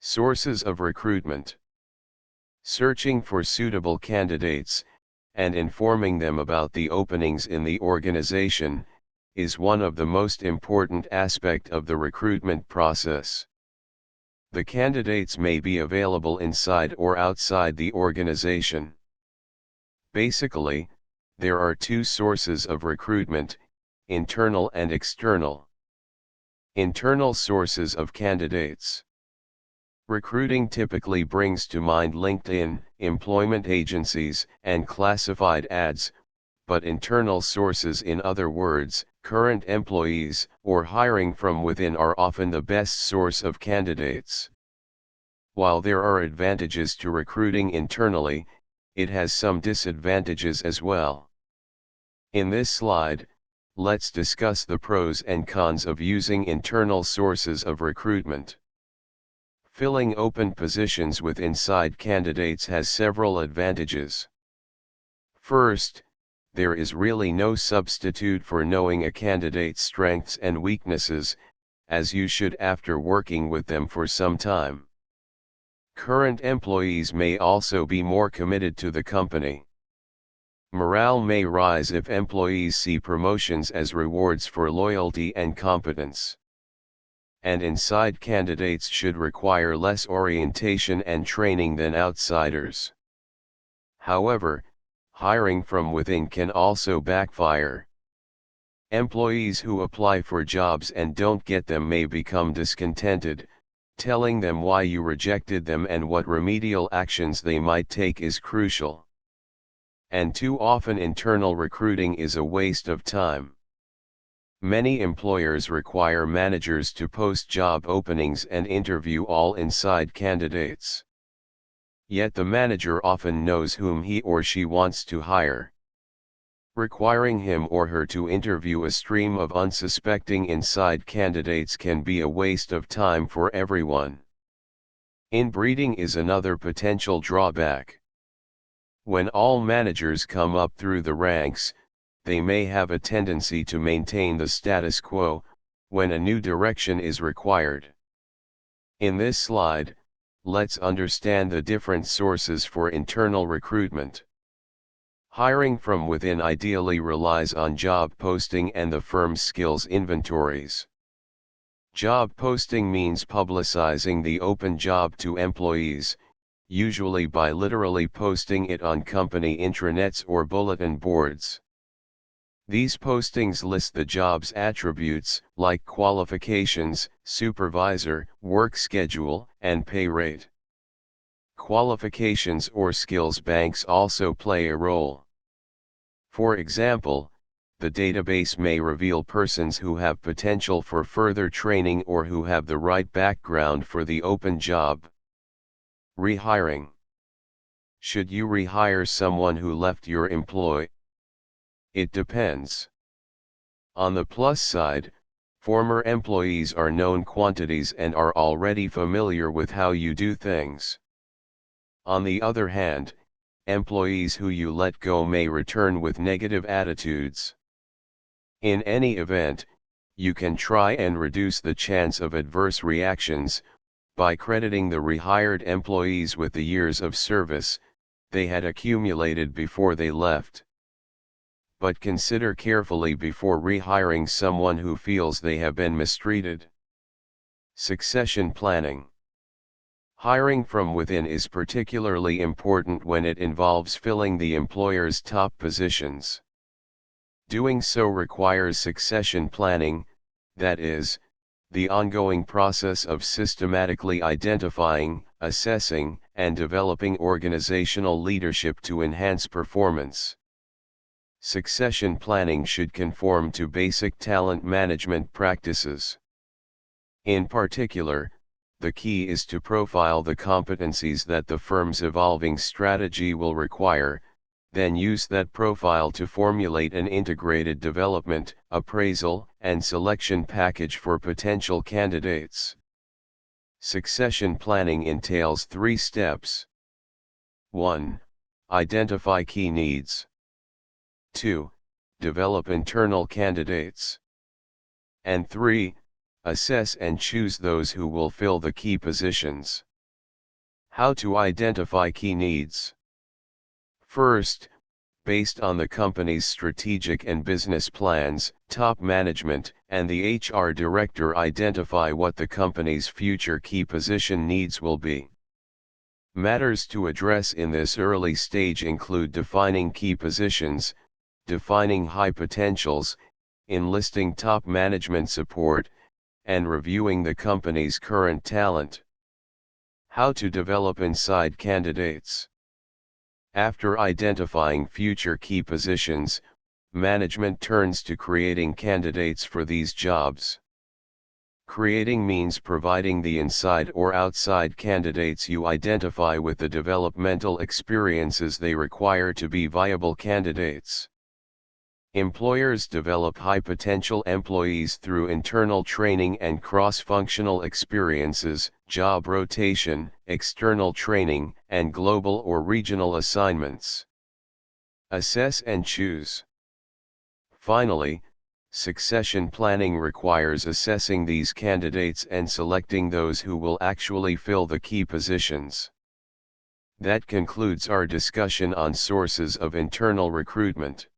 Sources of recruitment. Searching for suitable candidates, and informing them about the openings in the organization, is one of the most important aspects of the recruitment process. The candidates may be available inside or outside the organization. Basically, there are two sources of recruitment, internal and external. Internal sources of candidates. Recruiting typically brings to mind LinkedIn, employment agencies, and classified ads, but internal sources, in other words, current employees, or hiring from within, are often the best source of candidates. While there are advantages to recruiting internally, it has some disadvantages as well. In this slide, let's discuss the pros and cons of using internal sources of recruitment. Filling open positions with inside candidates has several advantages. First, there is really no substitute for knowing a candidate's strengths and weaknesses, as you should after working with them for some time. Current employees may also be more committed to the company. Morale may rise if employees see promotions as rewards for loyalty and competence. And inside candidates should require less orientation and training than outsiders. However, hiring from within can also backfire. Employees who apply for jobs and don't get them may become discontented. Telling them why you rejected them and what remedial actions they might take is crucial. And too often internal recruiting is a waste of time. Many employers require managers to post job openings and interview all inside candidates. Yet the manager often knows whom he or she wants to hire. Requiring him or her to interview a stream of unsuspecting inside candidates can be a waste of time for everyone. Inbreeding is another potential drawback. When all managers come up through the ranks, they may have a tendency to maintain the status quo, when a new direction is required. In this slide, let's understand the different sources for internal recruitment. Hiring from within ideally relies on job posting and the firm's skills inventories. Job posting means publicizing the open job to employees, usually by literally posting it on company intranets or bulletin boards. These postings list the job's attributes, like qualifications, supervisor, work schedule, and pay rate. Qualifications or skills banks also play a role. For example, the database may reveal persons who have potential for further training or who have the right background for the open job. Rehiring. Should you rehire someone who left your employ? It depends. On the plus side, former employees are known quantities and are already familiar with how you do things. On the other hand, employees who you let go may return with negative attitudes. In any event, you can try and reduce the chance of adverse reactions by crediting the rehired employees with the years of service they had accumulated before they left. But consider carefully before rehiring someone who feels they have been mistreated. Succession planning. Hiring from within is particularly important when it involves filling the employer's top positions. Doing so requires succession planning, that is, the ongoing process of systematically identifying, assessing, and developing organizational leadership to enhance performance. Succession planning should conform to basic talent management practices. In particular, the key is to profile the competencies that the firm's evolving strategy will require, then use that profile to formulate an integrated development, appraisal, and selection package for potential candidates. Succession planning entails 3 steps. 1. Identify key needs. 2. Develop internal candidates. And 3. Assess and choose those who will fill the key positions. How to identify key needs. First, based on the company's strategic and business plans, top management and the HR director identify what the company's future key position needs will be. Matters to address in this early stage include defining key positions, defining high potentials, enlisting top management support, and reviewing the company's current talent. How to develop inside candidates. After identifying future key positions, management turns to creating candidates for these jobs. Creating means providing the inside or outside candidates you identify with the developmental experiences they require to be viable candidates. Employers develop high-potential employees through internal training and cross-functional experiences, job rotation, external training, and global or regional assignments. Assess and choose. Finally, succession planning requires assessing these candidates and selecting those who will actually fill the key positions. That concludes our discussion on sources of internal recruitment.